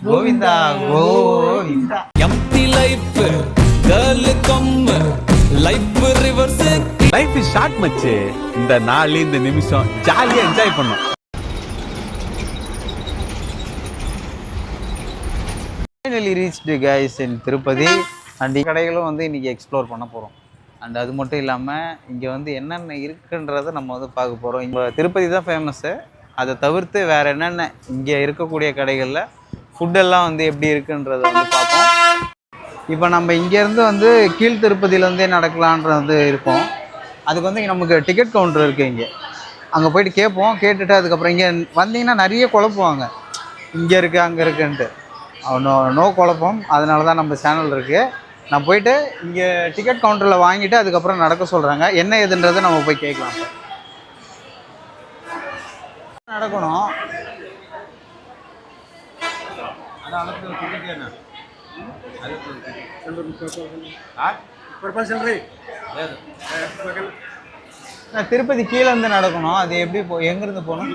Govinda Govinda. Empty life girl come life reverse. Life is short மச்சு. இந்த நாள் இந்த நிமிஷம் ஜாலியா என்ஜாய் பண்ணும். Finally reached guys in Tirupati. And கடைகளும் வந்து இன்றைக்கி எக்ஸ்ப்ளோர் பண்ண போகிறோம். அண்ட் அது மட்டும் இல்லாமல் இங்கே வந்து என்னென்ன இருக்குன்றதை நம்ம வந்து பார்க்க போகிறோம். இங்கே திருப்பதி தான் ஃபேமஸ்ஸு. அதை தவிர்த்து வேறு என்னென்ன இங்கே இருக்கக்கூடிய கடைகளில் ஃபுட்டெல்லாம் வந்து எப்படி இருக்குன்றதை வந்து பார்ப்போம். இப்போ நம்ம இங்கேருந்து வந்து கீழ் திருப்பதியிலேருந்தே நடக்கலான்றது இருக்கோம். அதுக்கு வந்து நமக்கு டிக்கெட் கவுண்டர் இருக்குது இங்கே. அங்கே போய்ட்டு கேட்போம். கேட்டுட்டு அதுக்கப்புறம் இங்கே வந்தீங்கன்னா நிறைய குழப்புவாங்க, இங்கே இருக்குது அங்கே இருக்குன்ட்டு. நோ குழப்பம். அதனால தான் நம்ம சேனல் இருக்குது. நான் போயிட்டு இங்கே டிக்கெட் கவுண்டரில் வாங்கிட்டு அதுக்கப்புறம் நடக்க சொல்கிறாங்க. என்ன ஏதுன்றதை நம்ம போய் கேட்கலாம். நடக்கணும். திருப்பதி கீழே இருந்து நடக்கணும். அது எப்படி எங்கேருந்து போகணும்?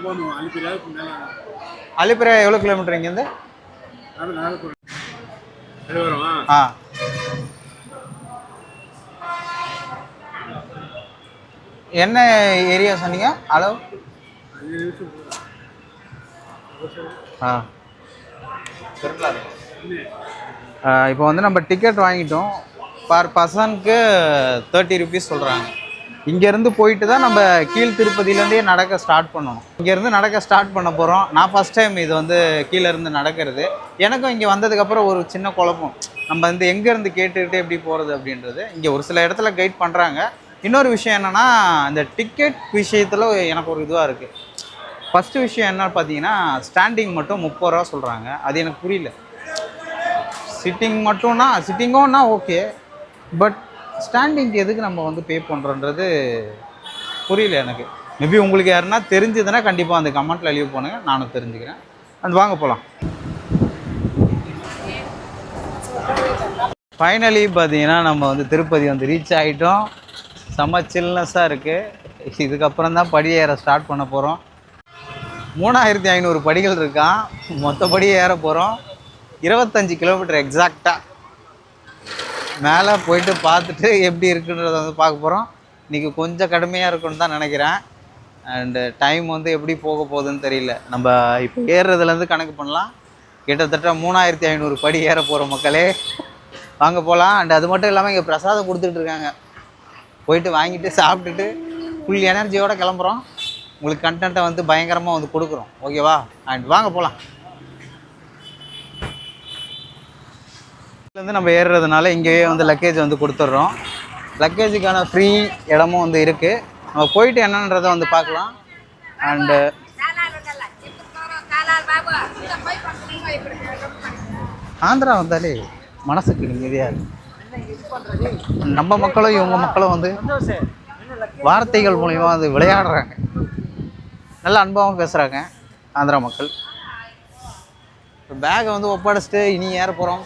அலிப்பிரா எவ்வளோ கிலோமீட்டர் இங்கேருந்து? ஆ, என்ன ஏரியா சொன்னீங்க? அளவு இப்போ வந்து நம்ம டிக்கெட் வாங்கிட்டோம். பர் பர்சனுக்கு 30 ருபீஸ் சொல்கிறாங்க. இங்கேருந்து போயிட்டு தான் நம்ம கீழ் திருப்பதியிலேருந்தே நடக்க ஸ்டார்ட் பண்ணணும். இங்கேருந்து நடக்க ஸ்டார்ட் பண்ண போகிறோம். நான் ஃபஸ்ட் டைம் இது வந்து கீழேருந்து நடக்கிறது. எனக்கும் இங்கே வந்ததுக்கப்புறம் ஒரு சின்ன குழப்பம். நம்ம வந்து எங்கேருந்து கேட்டுக்கிட்டே எப்படி போகிறது அப்படின்றது. இங்கே ஒரு சில இடத்துல கைட் பண்ணுறாங்க. இன்னொரு விஷயம் என்னென்னா, இந்த டிக்கெட் விஷயத்தில் எனக்கு ஒரு இதுவாக இருக்குது. ஃபஸ்ட்டு விஷயம் என்ன பார்த்தீங்கன்னா, ஸ்டாண்டிங் மட்டும் 30 ரூபா சொல்கிறாங்க. அது எனக்கு புரியல. சிட்டிங்கும்னா ஓகே, பட் ஸ்டாண்டிங்க்கு எதுக்கு நம்ம வந்து பே பண்ணுறோன்றது புரியல எனக்கு. மேபி உங்களுக்கு யாருன்னா தெரிஞ்சதுன்னா கண்டிப்பாக அந்த கமெண்ட்டில் லீவ் பண்ணுங்கள், நானும் தெரிஞ்சுக்கிறேன். அண்ட் வாங்க போகலாம். ஃபைனலி பார்த்தீங்கன்னா நம்ம வந்து திருப்பதி வந்து ரீச் ஆகிட்டோம். செம்ம சில்னஸாக இருக்குது. இதுக்கப்புறம் தான் படி ஏற ஸ்டார்ட் பண்ண போகிறோம். 3500 படிகள் இருக்கான். மொத்த படி ஏற போகிறோம். 25 கிலோமீட்டர் எக்ஸாக்டாக. மேலே போயிட்டு பார்த்துட்டு எப்படி இருக்குன்றதை வந்து பார்க்க போகிறோம். இன்றைக்கி கொஞ்சம் கடுமையாக இருக்குன்னு தான் நினைக்கிறேன். அண்டு டைம் வந்து எப்படி போக போகுதுன்னு தெரியல. நம்ம இப்போ ஏறுறதுலேருந்து கணக்கு பண்ணலாம். கிட்டத்தட்ட 3500 படி ஏற போகிறோம் மக்களே. வாங்க போகலாம். அண்ட் அது மட்டும் இல்லாமல் இங்கே பிரசாதம் கொடுத்துட்ருக்காங்க. போயிட்டு வாங்கிட்டு சாப்பிட்டுட்டு ஃபுல் எனர்ஜியோடு கிளம்புறோம். உங்களுக்கு கண்டென்ட்டை வந்து பயங்கரமாக வந்து கொடுக்குறோம். ஓகேவா? அண்ட் வாங்க போகலாம். இதுலேருந்து நம்ம ஏறுறதுனால இங்கேயே வந்து லக்கேஜ் வந்து கொடுத்துட்றோம். லக்கேஜுக்கான ஃப்ரீ இடமும் வந்து இருக்குது. நம்ம போயிட்டு என்னன்றதை வந்து பார்க்கலாம். அண்டு ஆந்திரா வந்தாலே மனசுக்கு நிம்மதியாக இருக்குது. நம்ம மக்களும் இவங்க மக்களும் வந்து வார்த்தைகள் மூலிமா அது விளையாடுறாங்க. நல்ல அன்பாகவும் பேசுகிறாங்க ஆந்திரா மக்கள். பேகை வந்து ஒப்படைச்சிட்டு இனி ஏற போகிறோம்.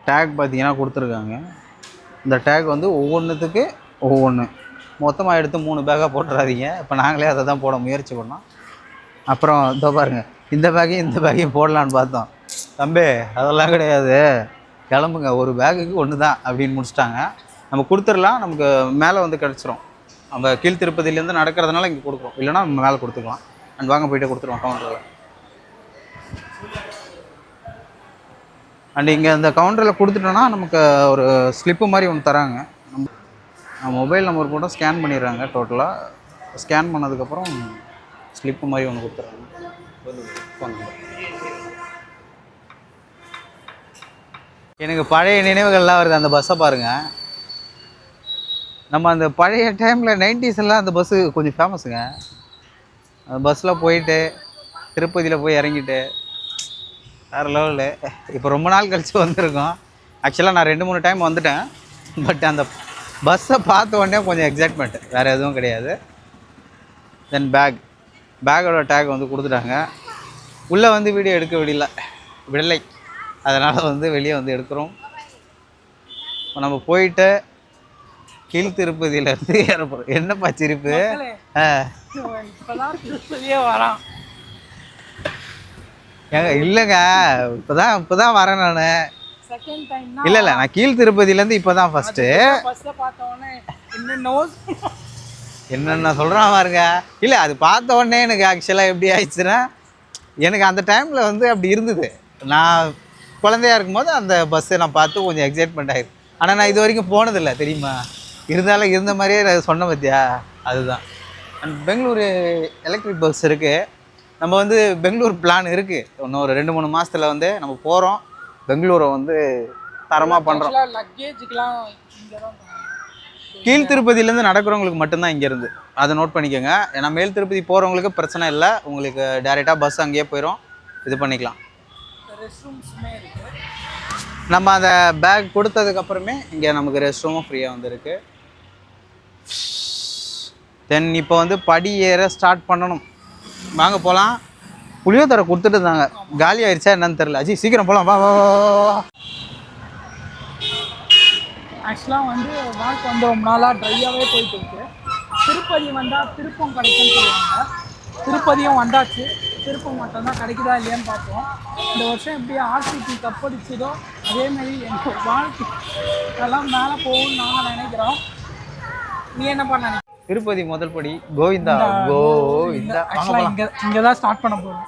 டேக் பார்த்தீங்கன்னா கொடுத்துருக்காங்க. இந்த டேக் வந்து ஒவ்வொன்றுத்துக்கு ஒவ்வொன்று மொத்தமாக எடுத்து 3 பேக்காக போட்டுறாதீங்க. இப்போ நாங்களே அதை தான் போட முயற்சி பண்ணோம். அப்புறம் இதோ பாருங்கள், இந்த பேக்கையும் போடலான்னு பார்த்தோம். தம்பி அதெல்லாம் கிடையாது, கிளம்புங்க, ஒரு பேக்குக்கு 1 தான் அப்படின்னு முடிச்சிட்டாங்க. நம்ம கொடுத்துடலாம். நமக்கு மேலே வந்து கிடச்சிரும். நம்ம கீழ் திருப்பதியிலேருந்து நடக்கிறதுனால இங்கே கொடுக்குறோம். இல்லைனா நம்ம மேலே கொடுத்துக்கலாம். அண்ட் வாங்க போய்ட்டு கொடுத்துருவோம் கவுண்டரில். அண்ட் இங்கே அந்த கவுண்டரில் கொடுத்துட்டோன்னா நமக்கு ஒரு ஸ்லிப்பு மாதிரி ஒன்று தராங்க. நம்ம மொபைல் நம்பர் போட்டால் ஸ்கேன் பண்ணிடுறாங்க. டோட்டலாக ஸ்கேன் பண்ணதுக்கப்புறம் ஸ்லிப்பு மாதிரி ஒன்று கொடுத்துட்றாங்க. எனக்கு பழைய நினைவுகள்லாம் வருது. அந்த பஸ்ஸை பாருங்கள். நம்ம அந்த பழைய டைமில் 90s எல்லாம் அந்த பஸ்ஸு கொஞ்சம் ஃபேமஸுங்க. அந்த பஸ்ஸில் போயிட்டு திருப்பதியில் போய் இறங்கிட்டு வேறு லெவலில். இப்போ ரொம்ப நாள் கழித்து வந்திருக்கோம். ஆக்சுவலாக நான் 2-3 டைம் வந்துட்டேன். பட் அந்த பஸ்ஸை பார்த்த உடனே கொஞ்சம் எக்ஸைட்மெண்ட், வேறு எதுவும் கிடையாது. தென் பேக்கோட டேக் வந்து கொடுத்துட்டாங்க. உள்ளே வந்து வீடியோ எடுக்க விடலை. அதனால் வந்து வெளியே வந்து எடுக்கிறோம். நம்ம போயிட்டு கீழ் திருப்பதியிலேருந்து ஏறப்போகிறோம். என்னப்பா சிரிப்பு? இப்பதான் திருப்பதியே வரான். ஏங்க இல்லைங்க, இப்போதான் வரேன் நான். செகண்ட் டைம் இல்லை நான் கீழ் திருப்பதியிலேருந்து இப்போ தான் ஃபஸ்ட்டு பார்த்த உடனே என்னென்ன சொல்கிறான் பாருங்க. இல்லை அது பார்த்த உடனே எனக்கு ஆக்சுவலாக எப்படி ஆயிடுச்சுன்னா, எனக்கு அந்த டைமில் வந்து அப்படி இருந்தது. நான் குழந்தையா இருக்கும்போது அந்த பஸ்ஸை நான் பார்த்து கொஞ்சம் எக்ஸைட்மெண்ட் ஆகிருக்கு. ஆனால் நான் இது வரைக்கும் போனதில்லை தெரியுமா. இருந்தாலும் இருந்த மாதிரியே நான் சொன்ன பார்த்தியா, அதுதான். அண்ட் பெங்களூரு எலக்ட்ரிக் பஸ் இருக்குது. நம்ம வந்து பெங்களூர் பிளான் இருக்குது. இன்னும் ஒரு 2-3 மாதத்தில் வந்து நம்ம போகிறோம். பெங்களூரை வந்து தரமாக பண்ணுறோம். லக்கேஜுக்கெலாம் கீழ் திருப்பதியிலேருந்து நடக்கிறவங்களுக்கு மட்டும்தான் இங்கேருந்து, அதை நோட் பண்ணிக்கோங்க. ஏன்னா மேல் திருப்பதி போகிறவங்களுக்கு பிரச்சனை இல்லை, உங்களுக்கு டேரெக்டாக பஸ் அங்கேயே போயிடும், இது பண்ணிக்கலாம். நம்ம அந்த பேக் கொடுத்ததுக்கப்புறமே இங்கே நமக்கு ரெஸ்ட் ரூமும் ஃப்ரீயாக வந்துருக்கு. தென் இப்போ வந்து படி ஏற ஸ்டார்ட் பண்ணணும். வாங்க போகலாம். புளியோதரை கொடுத்துட்டு இருந்தாங்க, காலி ஆயிடுச்சா என்னன்னு தெரில. அஜி சீக்கிரம் போகலாம், வா வா வா. ஆக்சுவலாக வந்து வாக் வந்து ரொம்ப நாளாக ட்ரையாகவே போயிட்டு இருக்கு. திருப்பதி வந்தால் திருப்பம் கிடைக்கும்னு சொல்லுவாங்க. திருப்பதியும் வந்தாச்சு, திருப்பம் மட்டும்தான் கிடைக்குதா இல்லையான்னு பார்ப்போம். இந்த வருஷம் எப்படி ஆர்சிபி கப்படிச்சதோ அதேமாரி எங்கள் வாழ்க்கை எல்லாம் மேலே போகும்னு நாங்கள் நினைக்கிறோம். நீ என்ன பண்ண நினைக்கிறேன்? திருப்பதி முதல் படி கோவிந்தா கோவிந்தா. ஆக்சுவலாக இங்கே தான் ஸ்டார்ட் பண்ண போகிறோம்.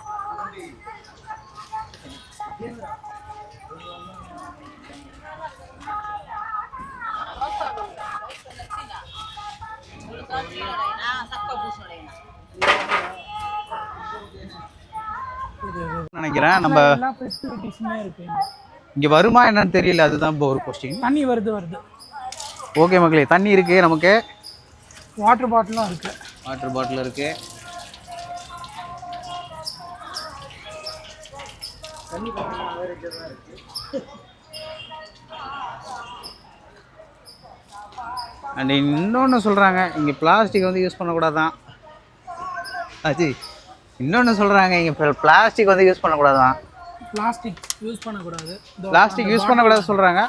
நினைக்கிறேன் நம்ம இங்கே வருமா என்னன்னு தெரியல, அதுதான் இப்போ ஒரு கொஸ்டின். தண்ணி வருது. ஓகே மக்களே, தண்ணி இருக்குது, நமக்கு வாட்டர் பாட்டிலும் இருக்குது. வாட்டர் பாட்டில் இருக்குது. அண்ட் இன்னொன்று சொல்கிறாங்க, இங்கே பிளாஸ்டிக் வந்து யூஸ் பண்ணக்கூடாதான். ஆச்சு இன்னொன்று சொல்கிறாங்க, இங்கே பிளாஸ்டிக் வந்து யூஸ் பண்ணக்கூடாதான். பிளாஸ்டிக் யூஸ் பண்ணக்கூடாது சொல்கிறாங்க.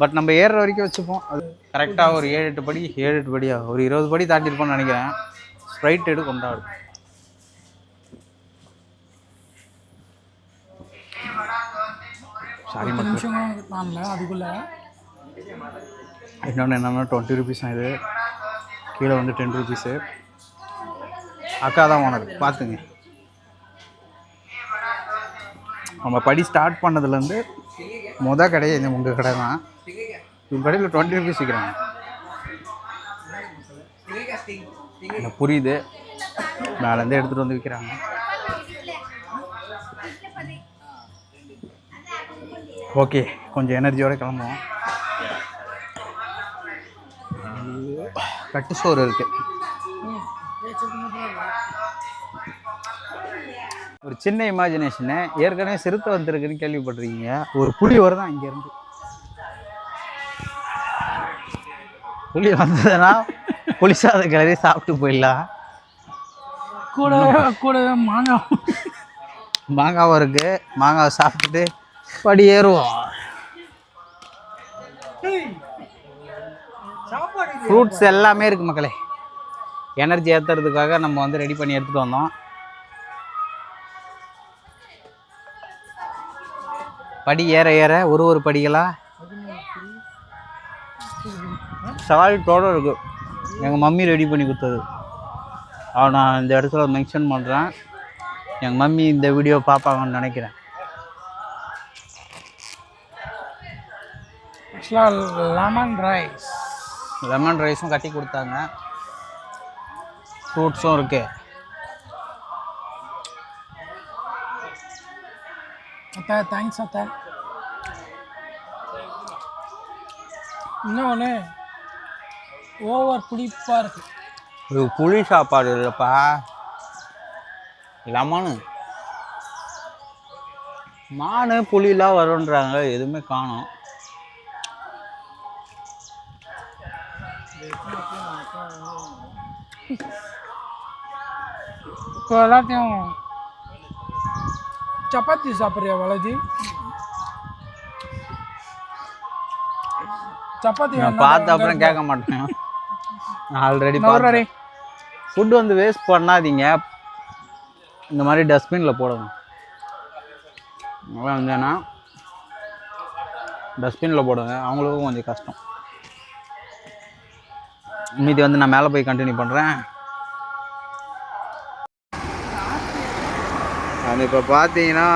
பட் நம்ம ஏறுற வரைக்கும் வச்சுப்போம். அது கரெக்டாக ஒரு 7-8 படியா ஒரு 20 படி தாண்டிருப்போம்னு நினைக்கிறேன். ஸ்ப்ரைட் எடு கொண்டாடு. சாரி நிமிஷம் அதுக்குள்ளே இன்னொன்று என்னென்னா 20 ருபீஸ் தான் இது. கீழே வந்து 10 ருபீஸு. அக்கா தான் ஓனர், பார்த்துங்க. நம்ம படி ஸ்டார்ட் பண்ணதுலேருந்து கடையே இந்த உங்கள் கடை தான். இந்த கடையில் 20 ருபீஸ் விற்கிறாங்க. எனக்கு புரியுது, மேலேருந்து எடுத்துகிட்டு வந்து விற்கிறாங்க. ஓகே, கொஞ்சம் எனர்ஜியோடு கிளம்புவோம். கட்டு சோறு இருக்குது. ஒரு சின்ன இமேஜினேஷனு, ஏற்கனவே சிறுத்தை வந்திருக்குன்னு கேள்விப்பட்டிருக்கீங்க. ஒரு புலி வருதான் இங்கேருந்து. புளி வந்ததுன்னா புளி சாதம் கிளறி சாப்பிட்டு போயிடலாம். கூடவே மாங்காவும் இருக்குது. மாங்காவை சாப்பிட்டுட்டு படி ஏறுவோம். ஃப்ரூட்ஸ் எல்லாமே இருக்குது மக்களே. எனர்ஜி ஏற்றுறதுக்காக நம்ம வந்து ரெடி பண்ணி எடுத்துகிட்டு வந்தோம். படி ஏற ஏற ஒரு படிகளாக சால்ட்டோடு இருக்குது. எங்கள் மம்மி ரெடி பண்ணி கொடுத்தது. நான் இந்த இடத்துல மென்ஷன் பண்ணுறேன். எங்கள் மம்மி இந்த வீடியோ பார்ப்பாங்கன்னு நினைக்கிறேன். லெமன் ரைஸும் கட்டி கொடுத்தாங்க. ஃப்ரூட்ஸும் இருக்கு. அத்தா தேங்க்ஸ் அத்தா. இன்னொன்று ஓவர் புளிப்பாக இருக்கு. இது புளி சாப்பாடு இல்லைப்பா, லெமனு. மானு புளிலாம் வரும்ன்றாங்க, எதுவுமே காணோம். இப்போ எல்லாத்தையும் சப்பாத்தி சாப்பிட்றியா பாலாஜி? சப்பாத்தி நான் பார்த்த அப்புறம் கேட்க மாட்டேன். ஆல்ரெடி பார்த்தேன். ஃபுட் வந்து வேஸ்ட் பண்ணாதீங்க, இந்த மாதிரி டஸ்ட்பினில் போடுங்க. அதெல்லாம் வந்து ஏன்னா டஸ்ட்பினில் போடுங்க, அவங்களுக்கும் கொஞ்சம் கஷ்டம். மீதி வந்து நான் மேலே போய் கண்டினியூ பண்ணுறேன். அது இப்போ பார்த்தீங்கன்னா